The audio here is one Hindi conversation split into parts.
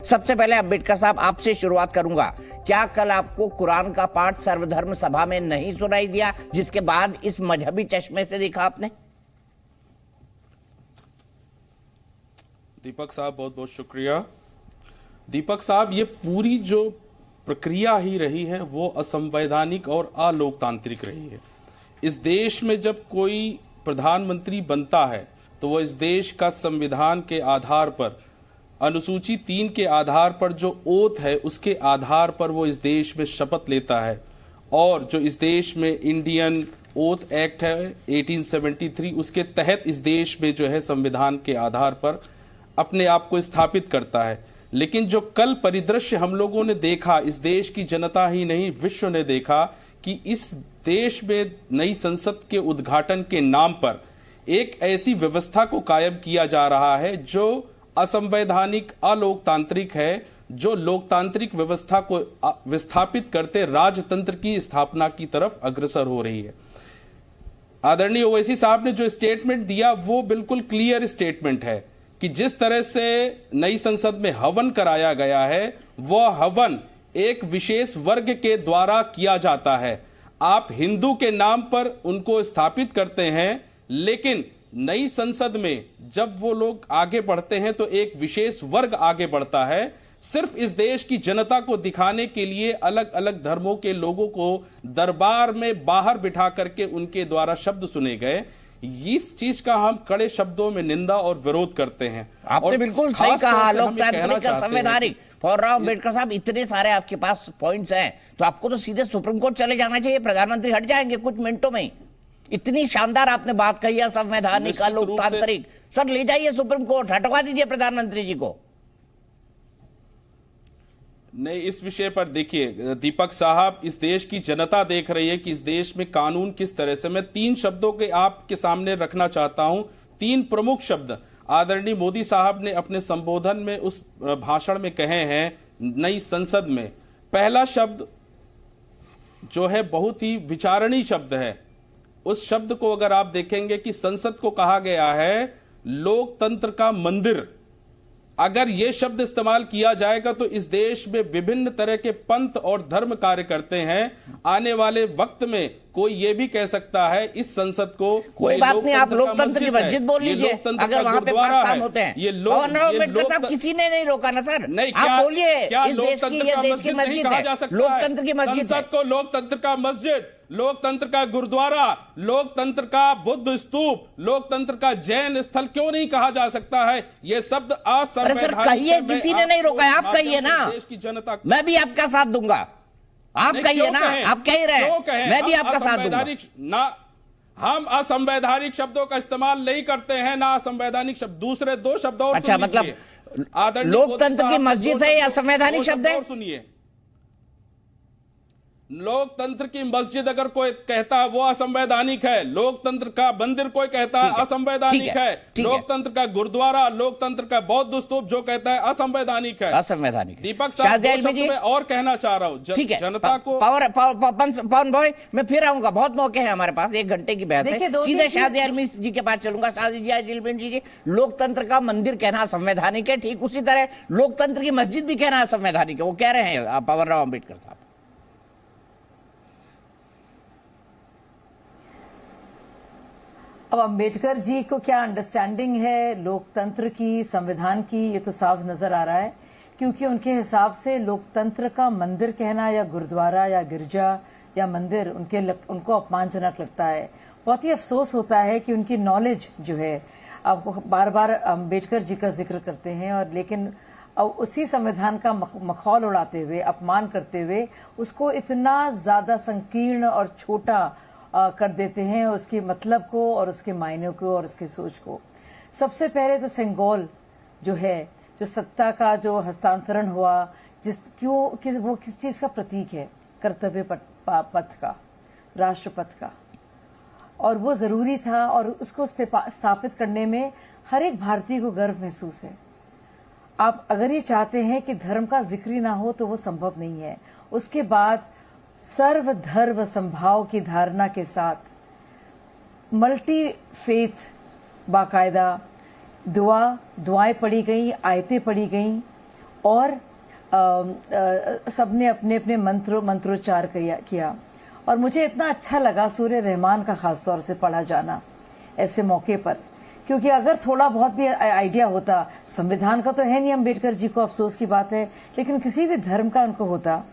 सबसे पहले अम्बेडकर साहब आपसे शुरुआत करूंगा। क्या कल आपको कुरान का पाठ सर्वधर्म सभा में नहीं सुनाई दिया, जिसके बाद इस मजहबी चश्मे से देखा आपने? दीपक साहब बहुत बहुत शुक्रिया। दीपक साहब, ये पूरी जो प्रक्रिया ही रही है वो असंवैधानिक और अलोकतांत्रिक रही है। इस देश में जब कोई प्रधानमंत्री बनता है तो वो इस देश का संविधान के आधार पर, अनुसूची 3 के आधार पर जो ओथ है उसके आधार पर वो इस देश में शपथ लेता है। और जो इस देश में इंडियन ओथ एक्ट है 1873, उसके तहत इस देश में जो है संविधान के आधार पर अपने आप को स्थापित करता है। लेकिन जो कल परिदृश्य हम लोगों ने देखा, इस देश की जनता ही नहीं विश्व ने देखा कि इस देश में नई संसद के उद्घाटन के नाम पर एक ऐसी व्यवस्था को कायम किया जा रहा है जो असंवैधानिक, अलोकतांत्रिक है, जो लोकतांत्रिक व्यवस्था को विस्थापित करते राजतंत्र की स्थापना की तरफ अग्रसर हो रही है। आदरणीय ओवैसी साहब ने जो स्टेटमेंट दिया वो बिल्कुल क्लियर स्टेटमेंट है कि जिस तरह से नई संसद में हवन कराया गया है वह हवन एक विशेष वर्ग के द्वारा किया जाता है। आप हिंदू के नाम पर उनको स्थापित करते हैं, लेकिन नई संसद में जब वो लोग आगे बढ़ते हैं तो एक विशेष वर्ग आगे बढ़ता है। सिर्फ इस देश की जनता को दिखाने के लिए अलग अलग धर्मों के लोगों को दरबार में बाहर बिठा करके उनके द्वारा शब्द सुने गए। इस चीज का हम कड़े शब्दों में निंदा और विरोध करते हैं। आपने बिल्कुल सही कहा, लोकतांत्रिक का संवैधानिक। फॉरराव अम्बेडकर साहब, इतने सारे आपके पास पॉइंट्स हैं तो आपको तो सीधे सुप्रीम कोर्ट चले जाना चाहिए, प्रधानमंत्री हट जाएंगे कुछ मिनटों में। इतनी शानदार आपने बात कही है, संवैधानिक, लोकतांत्रिक। सर ले जाइए सुप्रीम कोर्ट, हटवा दीजिए प्रधानमंत्री जी को। नहीं, इस विषय पर देखिए दीपक साहब, इस देश की जनता देख रही है कि इस देश में कानून किस तरह से। मैं 3 शब्दों के आपके सामने रखना चाहता हूं, 3 प्रमुख शब्द आदरणीय मोदी साहब ने अपने संबोधन में उस भाषण में कहे हैं नई संसद में। पहला शब्द जो है बहुत ही विचारणीय शब्द है। उस शब्द को अगर आप देखेंगे कि संसद को कहा गया है लोकतंत्र का मंदिर। अगर यह शब्द इस्तेमाल किया जाएगा तो इस देश में विभिन्न तरह के पंथ और धर्म कार्य करते हैं। आने वाले वक्त में कोई ये भी कह सकता है इस संसद को, कोई बात नहीं, आप लोकतंत्र की मस्जिद बोल लीजिए अगर वहां पे पाक काम होते हैं। ये किसी ने नहीं रोका ना सर, आप बोलिए। इस देश की मस्जिद है, लोकतंत्र की मस्जिद। संसद को लोकतंत्र का मस्जिद, लोकतंत्र का गुरुद्वारा, लोकतंत्र का बुद्ध स्तूप, लोकतंत्र का जैन स्थल क्यों नहीं कहा जा सकता है? ये शब्द असंवैधानिक। कहिए, किसी ने नहीं रोका है, आप कहिए ना। देश की जनता, मैं भी आपका साथ दूंगा। आप कहिए ना, आप कह रहे हैं, मैं भी आपका साथ दूंगा ना। हम असंवैधानिक शब्दों का इस्तेमाल नहीं करते हैं, ना असंवैधानिक शब्द। दूसरे 2 शब्द और, अच्छा, मतलब लोकतंत्र की मस्जिद है या संवैधानिक शब्द है? सुनिए, लोकतंत्र की मस्जिद अगर कोई कहता है वो असंवैधानिक है, लोकतंत्र का मंदिर कोई कहता है असंवैधानिक है, लोकतंत्र का गुरुद्वारा, लोकतंत्र का बौद्ध स्तूप जो कहता है असंवैधानिक है, असंवैधानिक। दीपक साहब, मैं और कहना चाह रहा हूं, जनता को पवन भाई, मैं फिर आऊंगा, बहुत मौके हैं हमारे पास, 1 घंटे की बहस है। सीधे शाहजी आलमी जी के पास चलूंगा। शाहजी आलमी जी, लोकतंत्र का मंदिर कहना असंवैधानिक है, ठीक उसी तरह लोकतंत्र की मस्जिद भी कहना असंवैधानिक है, वो कह रहे हैं पवन राव अम्बेडकर साहब। अब अंबेडकर जी को क्या अंडरस्टैंडिंग है लोकतंत्र की, संविधान की, ये तो साफ नजर आ रहा है। क्योंकि उनके हिसाब से लोकतंत्र का मंदिर कहना या गुरुद्वारा या गिरजा या मंदिर उनको अपमानजनक लगता है। बहुत ही अफसोस होता है कि उनकी नॉलेज जो है, अब बार बार अंबेडकर जी का जिक्र करते हैं और लेकिन उसी संविधान का मखौल उड़ाते हुए, अपमान करते हुए उसको इतना ज्यादा संकीर्ण और छोटा कर देते हैं, उसके मतलब को और उसके मायने को और उसकी सोच को। सबसे पहले तो सेंगोल जो है, जो सत्ता का जो हस्तांतरण हुआ, वो किस चीज का प्रतीक है? कर्तव्य पथ का, राष्ट्रपथ का, और वो जरूरी था और उसको स्थापित करने में हर एक भारतीय को गर्व महसूस है। आप अगर ये चाहते हैं कि धर्म का जिक्र ही ना हो तो वो संभव नहीं है। उसके बाद सर्वधर्म संभाव की धारणा के साथ मल्टी फेथ बाकायदा दुआएं पढ़ी गई, आयतें पढ़ी गई और सबने अपने अपने मंत्रोच्चार किया। और मुझे इतना अच्छा लगा सूर्य रहमान का खास तौर से पढ़ा जाना ऐसे मौके पर, क्योंकि अगर थोड़ा बहुत भी आइडिया होता, संविधान का तो है नहीं, अम्बेडकर जी को अफसोस की बात है, लेकिन किसी भी धर्म का उनको होता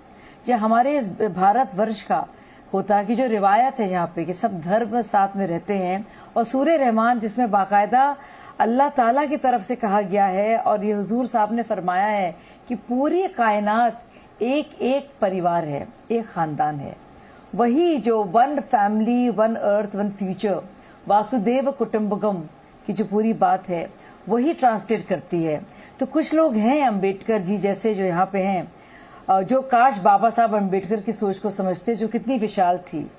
या हमारे इस भारतवर्ष का होता कि जो रिवायत है यहाँ पे कि सब धर्म साथ में रहते हैं, और सूर्य रहमान जिसमें बाकायदा अल्लाह ताला की तरफ से कहा गया है और ये हुजूर साहब ने फरमाया है कि पूरी कायनात एक एक परिवार है, एक खानदान है, वही जो one family one earth one future वासुदेव कुटुंबकम की जो पूरी बात है वही ट्रांसलेट करती है। तो कुछ लोग हैं अम्बेडकर जी जैसे जो यहाँ पे हैं, जो काश बाबा साहब अम्बेडकर की सोच को समझते, जो कितनी विशाल थी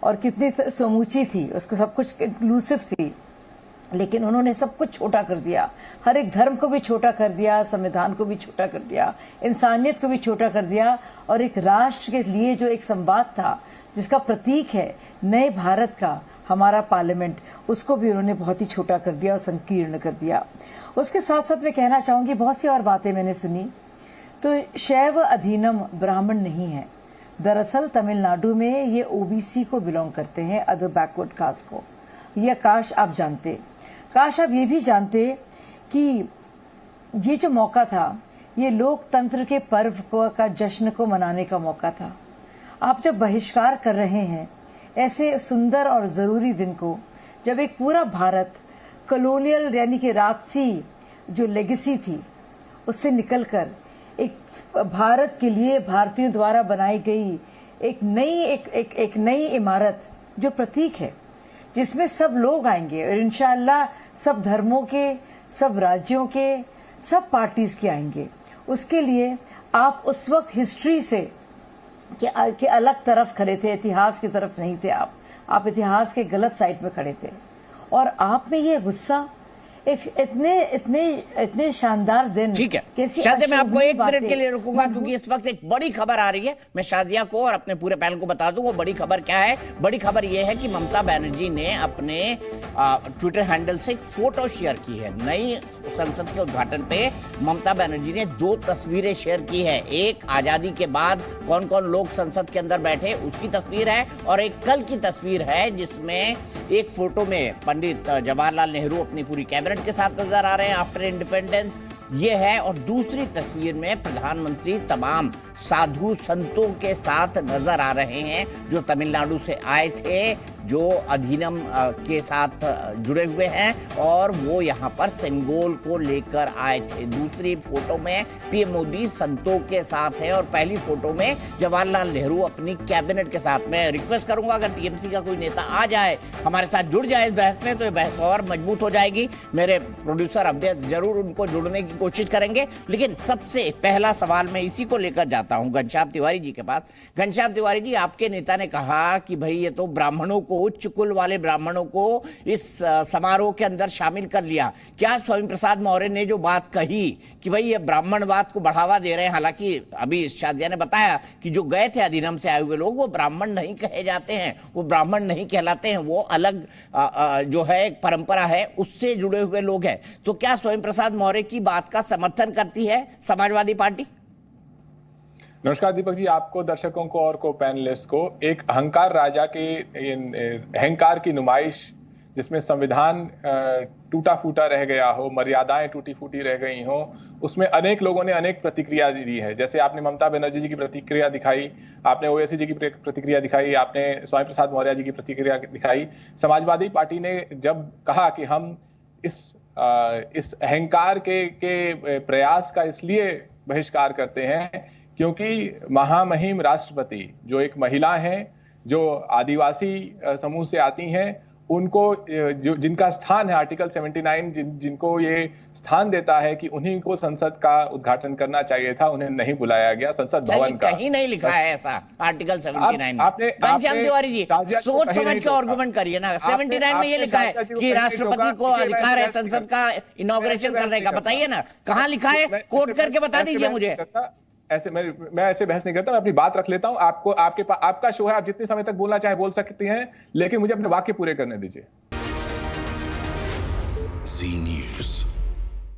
और कितनी समूची थी, उसको सब कुछ इंक्लूसिव थी, लेकिन उन्होंने सब कुछ छोटा कर दिया, हर एक धर्म को भी छोटा कर दिया, संविधान को भी छोटा कर दिया, इंसानियत को भी छोटा कर दिया, और एक राष्ट्र के लिए जो एक संवाद था जिसका प्रतीक है नए भारत का हमारा पार्लियामेंट, उसको भी उन्होंने बहुत ही छोटा कर दिया और संकीर्ण कर दिया। उसके साथ साथ मैं कहना चाहूंगी बहुत सी और बातें मैंने सुनी। तो शैव अधीनम ब्राह्मण नहीं है, दरअसल तमिलनाडु में ये ओबीसी को बिलोंग करते हैं, अदर बैकवर्ड कास्ट को। यह काश आप जानते, काश आप ये भी जानते कि ये जो मौका था ये लोकतंत्र के पर्व का जश्न को मनाने का मौका था। आप जब बहिष्कार कर रहे हैं ऐसे सुंदर और जरूरी दिन को, जब एक पूरा भारत कॉलोनियल यानी कि राजसी जो लेगेसी थी उससे निकलकर एक भारत के लिए भारतीयों द्वारा बनाई गई एक नई इमारत जो प्रतीक है, जिसमें सब लोग आएंगे और इंशाअल्लाह सब धर्मों के, सब राज्यों के, सब पार्टीज के आएंगे। उसके लिए आप उस वक्त हिस्ट्री से कि अलग तरफ खड़े थे, इतिहास की तरफ नहीं थे आप इतिहास के गलत साइड में खड़े थे, और आप में ये गुस्सा इतने शानदार दिन। ठीक है शादिया, मैं आपको 1 मिनट के लिए रुकूंगा क्योंकि इस वक्त एक बड़ी खबर आ रही है। मैं शादिया को और अपने पूरे पैनल को बता दूं वो बड़ी खबर क्या है। बड़ी खबर यह है कि ममता बनर्जी ने अपने ट्विटर हैंडल से एक फोटो शेयर की है। नई संसद के उद्घाटन पे ममता बनर्जी ने 2 तस्वीरें शेयर की है। एक आजादी के बाद कौन कौन लोग संसद के अंदर बैठे उसकी तस्वीर है, और एक कल की तस्वीर है जिसमें एक फोटो में पंडित जवाहरलाल नेहरू अपनी पूरी कैबिनेट के साथ नजर आ रहे हैं आफ्टर इंडिपेंडेंस, ये है। और दूसरी तस्वीर में प्रधानमंत्री तमाम साधु संतों के साथ नजर आ रहे हैं जो तमिलनाडु से आए थे, जो अधिनियम के साथ जुड़े हुए हैं, और वो यहाँ पर सेंगोल को लेकर आए थे। दूसरी फोटो में पीएम मोदी संतों के साथ है, और पहली फोटो में जवाहरलाल नेहरू अपनी कैबिनेट के साथ। मैं रिक्वेस्ट करूंगा अगर टीएमसी का कोई नेता आ जाए हमारे साथ जुड़ जाए इस बहस में, तो ये बहस और मजबूत हो जाएगी। मेरे प्रोड्यूसर अभ्यर्थ जरूर उनको जुड़ने की कोशिश करेंगे। लेकिन सबसे पहला सवाल मैं इसी को लेकर जाता हूं घनश्याम तिवारी जी के पास। घनश्याम तिवारी जी, आपके नेता ने कहा कि भाई ये तो ब्राह्मणों को, उच्च कुल वाले ब्राह्मणों को इस समारोह के अंदर शामिल कर लिया। क्या स्वामी प्रसाद मौर्य ने जो बात कही कि भाई ये ब्राह्मणवाद को बढ़ावा दे रहे हैं, हालांकि अभी शादिया ने बताया कि जो गए थे अधिनियम से आए हुए लोग वो ब्राह्मण नहीं कहे जाते हैं, वो ब्राह्मण नहीं कहलाते हैं, वो अलग जो है एक परंपरा है उससे जुड़े हुए लोग हैं। तो क्या स्वामी प्रसाद मौर्य की बात का समर्थन करती है समाजवादी पार्टी? नमस्कार दीपक जी, आपको, दर्शकों को और को पैनलिस्ट को। एक अहंकार राजा के अहंकार की नुमाइश जिसमें संविधान टूटा फूटा रह गया हो, मर्यादाएं टूटी फूटी रह गई हो, उसमें अनेक लोगों ने अनेक प्रतिक्रिया दी है। जैसे आपने ममता बनर्जी जी की प्रतिक्रिया दिखाई, आपने ओवैसी जी की प्रतिक्रिया दिखाई, आपने स्वामी प्रसाद मौर्य जी की प्रतिक्रिया दिखाई। समाजवादी पार्टी ने जब कहा कि हम इस अहंकार के प्रयास का इसलिए बहिष्कार करते हैं क्योंकि महामहिम राष्ट्रपति जो एक महिला हैं, जो आदिवासी समूह से आती हैं, उनको जिनका स्थान है आर्टिकल 79 जिनको ये स्थान देता है कि उन्हीं को संसद का उद्घाटन करना चाहिए था, उन्हें नहीं बुलाया गया संसद भवन का। कहीं नहीं लिखा है ऐसा आर्टिकल 79 में। घनश्याम तिवारी जी सोच समझ के आर्गुमेंट करिए ना। 79 में ये लिखा है कि राष्ट्रपति को अधिकार है संसद का इनॉग्रेशन करने का, बताइए ना कहाँ लिखा है, कोट करके बता दीजिए मुझे। ऐसे मैं ऐसे बहस नहीं करता, मैं अपनी बात रख लेता हूं। आपका शो है, आप जितने समय तक बोलना चाहे बोल सकते हैं, लेकिन मुझे अपने वाक्य पूरे करने दीजिए। जी न्यूज़।